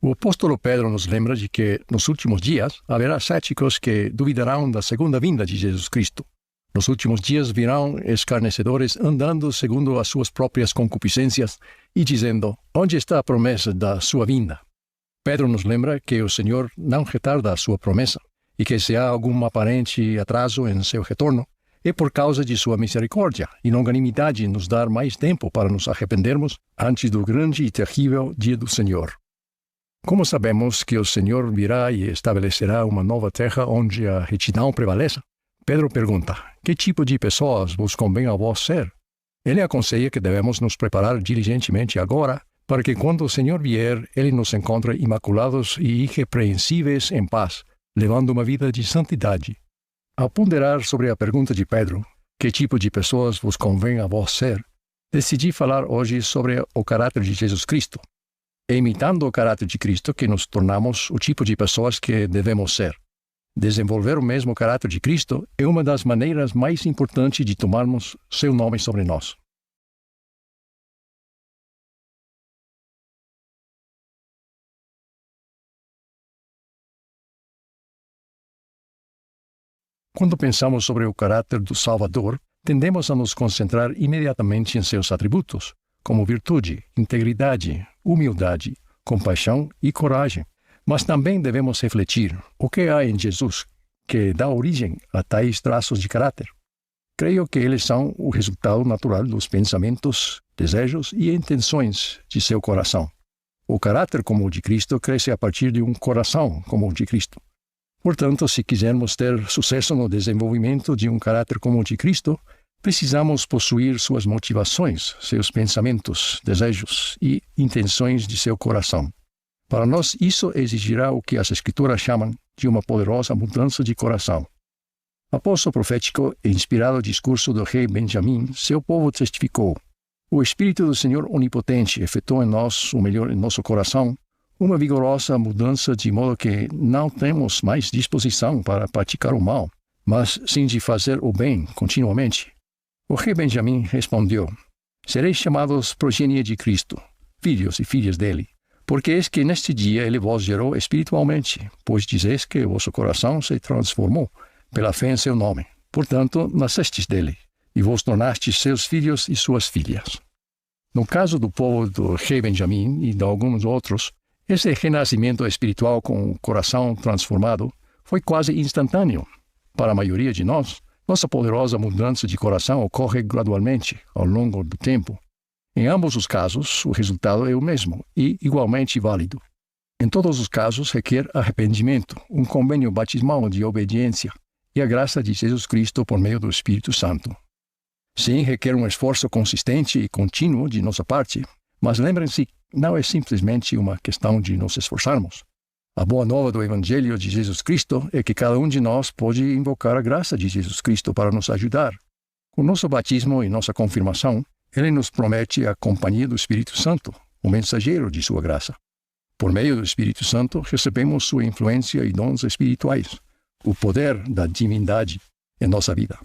O apóstolo Pedro nos lembra de que, nos últimos dias, haverá céticos que duvidarão da segunda vinda de Jesus Cristo. Nos últimos dias virão escarnecedores andando segundo as suas próprias concupiscências e dizendo: onde está a promessa da sua vinda? Pedro nos lembra que o Senhor não retarda a sua promessa e que se há algum aparente atraso em seu retorno, é por causa de sua misericórdia e longanimidade nos dar mais tempo para nos arrependermos antes do grande e terrível dia do Senhor. Como sabemos que o Senhor virá e estabelecerá uma nova terra onde a retidão prevaleça? Pedro pergunta: que tipo de pessoas vos convém a vós ser? Ele aconselha que devemos nos preparar diligentemente agora, para que quando o Senhor vier, Ele nos encontre imaculados e irrepreensíveis em paz, levando uma vida de santidade. Ao ponderar sobre a pergunta de Pedro, que tipo de pessoas vos convém a vós ser, decidi falar hoje sobre o caráter de Jesus Cristo. É imitando o caráter de Cristo que nos tornamos o tipo de pessoas que devemos ser. Desenvolver o mesmo caráter de Cristo é uma das maneiras mais importantes de tomarmos seu nome sobre nós. Quando pensamos sobre o caráter do Salvador, tendemos a nos concentrar imediatamente em seus atributos, como virtude, integridade, humildade, compaixão e coragem. Mas também devemos refletir o que há em Jesus que dá origem a tais traços de caráter. Creio que eles são o resultado natural dos pensamentos, desejos e intenções de seu coração. O caráter como o de Cristo cresce a partir de um coração como o de Cristo. Portanto, se quisermos ter sucesso no desenvolvimento de um caráter como o de Cristo, precisamos possuir suas motivações, seus pensamentos, desejos e intenções de seu coração. Para nós, isso exigirá o que as Escrituras chamam de uma poderosa mudança de coração. Após o profético e inspirado discurso do rei Benjamim, seu povo testificou: o Espírito do Senhor Onipotente efetuou em nós, ou melhor, em nosso coração, uma vigorosa mudança de modo que não temos mais disposição para praticar o mal, mas sim de fazer o bem continuamente. O rei Benjamim respondeu: sereis chamados progenie de Cristo, filhos e filhas dele, porque eis que neste dia ele vos gerou espiritualmente, pois dizeis que vosso coração se transformou pela fé em seu nome. Portanto, nascestes dele, e vos tornastes seus filhos e suas filhas. No caso do povo do rei Benjamim e de alguns outros, esse renascimento espiritual com o coração transformado foi quase instantâneo. Para a maioria de nós, nossa poderosa mudança de coração ocorre gradualmente, ao longo do tempo. Em ambos os casos, o resultado é o mesmo e igualmente válido. Em todos os casos, requer arrependimento, um convênio batismal de obediência e a graça de Jesus Cristo por meio do Espírito Santo. Sim, requer um esforço consistente e contínuo de nossa parte, mas lembrem-se, não é simplesmente uma questão de nos esforçarmos. A boa nova do Evangelho de Jesus Cristo é que cada um de nós pode invocar a graça de Jesus Cristo para nos ajudar. Com nosso batismo e nossa confirmação, Ele nos promete a companhia do Espírito Santo, o mensageiro de sua graça. Por meio do Espírito Santo, recebemos sua influência e dons espirituais, o poder da divindade em nossa vida.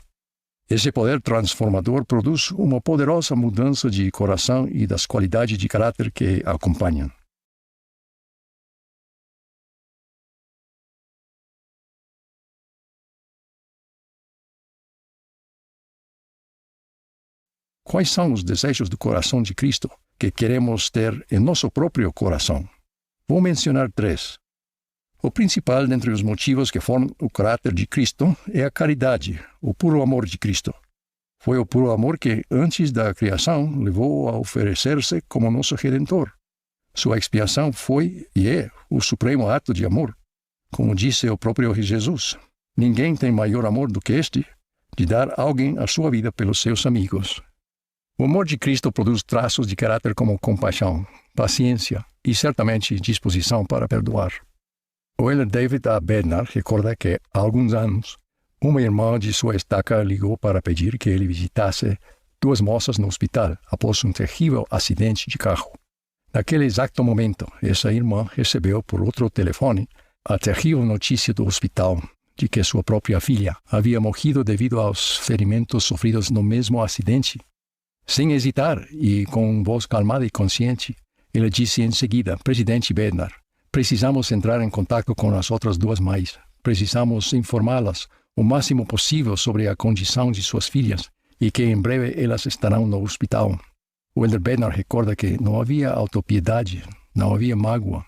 Esse poder transformador produz uma poderosa mudança de coração e das qualidades de caráter que a acompanham. Quais são os desejos do coração de Cristo que queremos ter em nosso próprio coração? Vou mencionar 3. O principal dentre os motivos que formam o caráter de Cristo é a caridade, o puro amor de Cristo. Foi o puro amor que, antes da criação, levou a oferecer-se como nosso Redentor. Sua expiação foi e é o supremo ato de amor. Como disse o próprio Jesus, ninguém tem maior amor do que este, de dar a alguém a sua vida pelos seus amigos. O amor de Cristo produz traços de caráter como compaixão, paciência e, certamente, disposição para perdoar. O elder David A. Bednar recorda que, há alguns anos, uma irmã de sua estaca ligou para pedir que ele visitasse 2 moças no hospital após um terrível acidente de carro. Naquele exato momento, essa irmã recebeu por outro telefone a terrível notícia do hospital de que sua própria filha havia morrido devido aos ferimentos sofridos no mesmo acidente. Sem hesitar e com voz calmada e consciente, ele disse em seguida: Presidente Bednar, Precisamos entrar em contato com as outras duas mães. Precisamos informá-las o máximo possível sobre a condição de suas filhas e que em breve elas estarão no hospital. O Elder Bednar recorda que não havia autopiedade, não havia mágoa.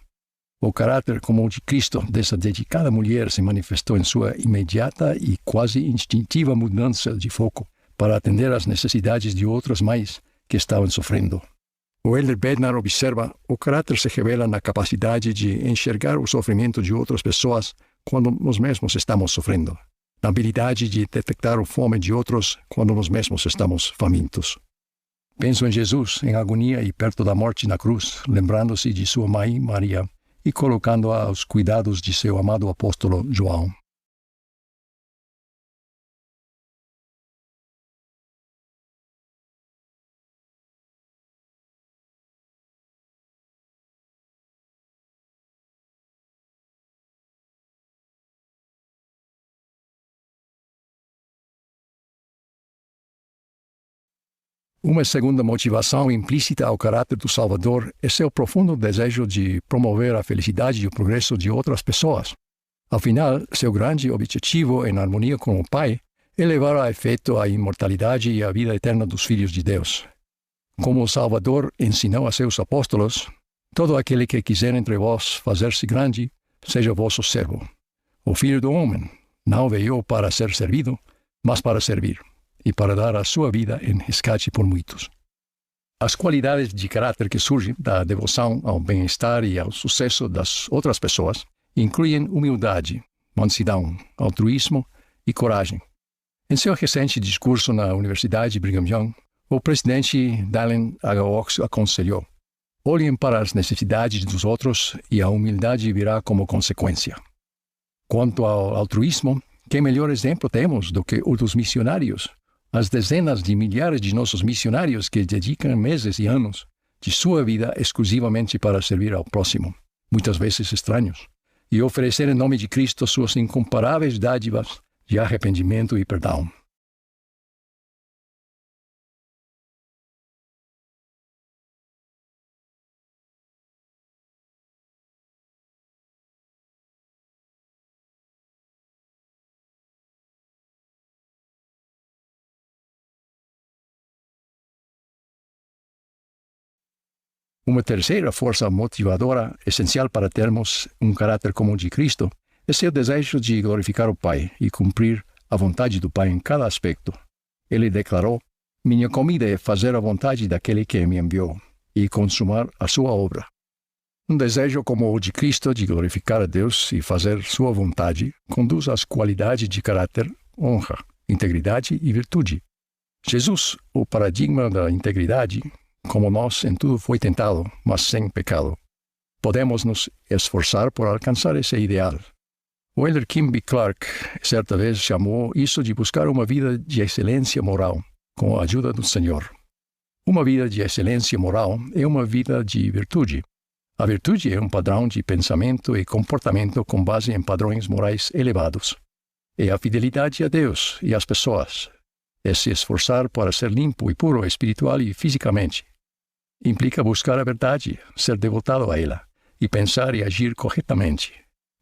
O caráter como o de Cristo dessa dedicada mulher se manifestou em sua imediata e quase instintiva mudança de foco para atender às necessidades de outras mães que estavam sofrendo. O Elder Bednar observa: o caráter se revela na capacidade de enxergar o sofrimento de outras pessoas quando nós mesmos estamos sofrendo, na habilidade de detectar a fome de outros quando nós mesmos estamos famintos. Penso em Jesus, em agonia e perto da morte na cruz, lembrando-se de sua mãe, Maria, e colocando-a aos cuidados de seu amado apóstolo João. Uma segunda motivação implícita ao caráter do Salvador é seu profundo desejo de promover a felicidade e o progresso de outras pessoas. Afinal, seu grande objetivo, em harmonia com o Pai, é levar a efeito a imortalidade e a vida eterna dos filhos de Deus. Como o Salvador ensinou a seus apóstolos: todo aquele que quiser entre vós fazer-se grande, seja vosso servo. O Filho do Homem não veio para ser servido, mas para servir, e para dar a sua vida em resgate por muitos. As qualidades de caráter que surgem da devoção ao bem-estar e ao sucesso das outras pessoas incluem humildade, mansidão, altruísmo e coragem. Em seu recente discurso na Universidade Brigham Young, o presidente Dallin H. Oaks aconselhou: olhem para as necessidades dos outros e a humildade virá como consequência. Quanto ao altruísmo, que melhor exemplo temos do que o dos missionários? As dezenas de milhares de nossos missionários que dedicam meses e anos de sua vida exclusivamente para servir ao próximo, muitas vezes estranhos, e oferecer em nome de Cristo suas incomparáveis dádivas de arrependimento e perdão. Uma terceira força motivadora, essencial para termos um caráter como o de Cristo, é seu desejo de glorificar o Pai e cumprir a vontade do Pai em cada aspecto. Ele declarou: minha comida é fazer a vontade daquele que me enviou e consumar a sua obra. Um desejo como o de Cristo de glorificar a Deus e fazer sua vontade conduz às qualidades de caráter, honra, integridade e virtude. Jesus, o paradigma da integridade, como nós, em tudo foi tentado, mas sem pecado. Podemos nos esforçar por alcançar esse ideal. O Elder Kim B. Clark certa vez chamou isso de buscar uma vida de excelência moral, com a ajuda do Senhor. Uma vida de excelência moral é uma vida de virtude. A virtude é um padrão de pensamento e comportamento com base em padrões morais elevados. É a fidelidade a Deus e às pessoas. É se esforçar para ser limpo e puro espiritual e fisicamente. Implica buscar a verdade, ser devotado a ela, e pensar e agir corretamente.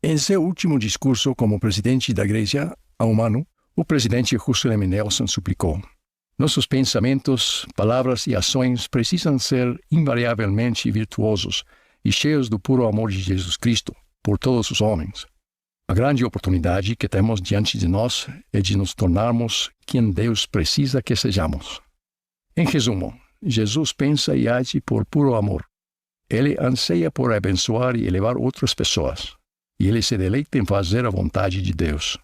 Em seu último discurso como presidente da Igreja ao Humano, o presidente Russell M. Nelson suplicou: nossos pensamentos, palavras e ações precisam ser invariavelmente virtuosos e cheios do puro amor de Jesus Cristo por todos os homens. A grande oportunidade que temos diante de nós é de nos tornarmos quem Deus precisa que sejamos. Em resumo, Jesus pensa e age por puro amor. Ele anseia por abençoar e elevar outras pessoas. E ele se deleita em fazer a vontade de Deus.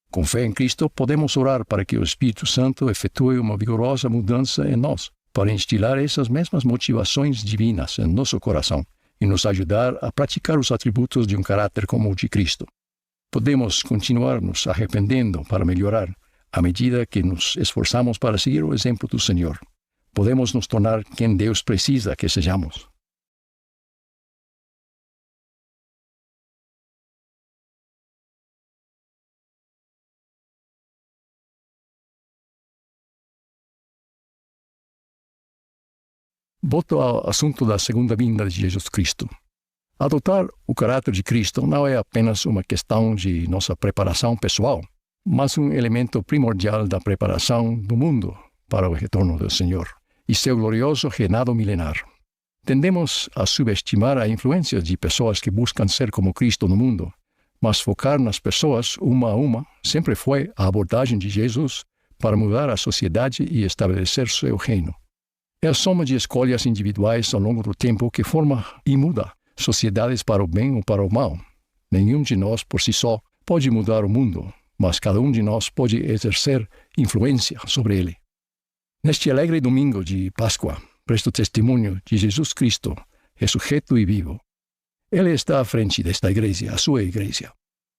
Com fé em Cristo, podemos orar para que o Espírito Santo efetue uma vigorosa mudança em nós, para instilar essas mesmas motivações divinas em nosso coração e nos ajudar a praticar os atributos de um caráter como o de Cristo. Podemos continuar nos arrependendo para melhorar, à medida que nos esforçamos para seguir o exemplo do Senhor. Podemos nos tornar quem Deus precisa que sejamos. Volto ao assunto da segunda vinda de Jesus Cristo. Adotar o caráter de Cristo não é apenas uma questão de nossa preparação pessoal, mas um elemento primordial da preparação do mundo para o retorno do Senhor e seu glorioso reinado milenar. Tendemos a subestimar a influência de pessoas que buscam ser como Cristo no mundo, mas focar nas pessoas uma a uma sempre foi a abordagem de Jesus para mudar a sociedade e estabelecer seu reino. É a soma de escolhas individuais ao longo do tempo que forma e muda sociedades para o bem ou para o mal. Nenhum de nós, por si só, pode mudar o mundo, mas cada um de nós pode exercer influência sobre ele. Neste alegre domingo de Páscoa, presto testemunho de Jesus Cristo, ressurreto e vivo. Ele está à frente desta igreja, a sua igreja.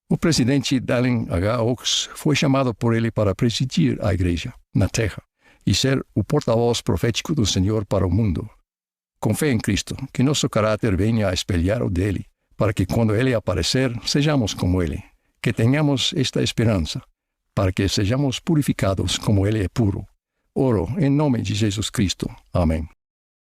O presidente Dallin H. Oaks foi chamado por ele para presidir a igreja na terra e ser o porta-voz profético do Senhor para o mundo. Com fé em Cristo, que nosso caráter venha a espelhar o dele, para que quando ele aparecer, sejamos como ele. Que tenhamos esta esperança, para que sejamos purificados como ele é puro. Oro em nome de Jesus Cristo. Amém.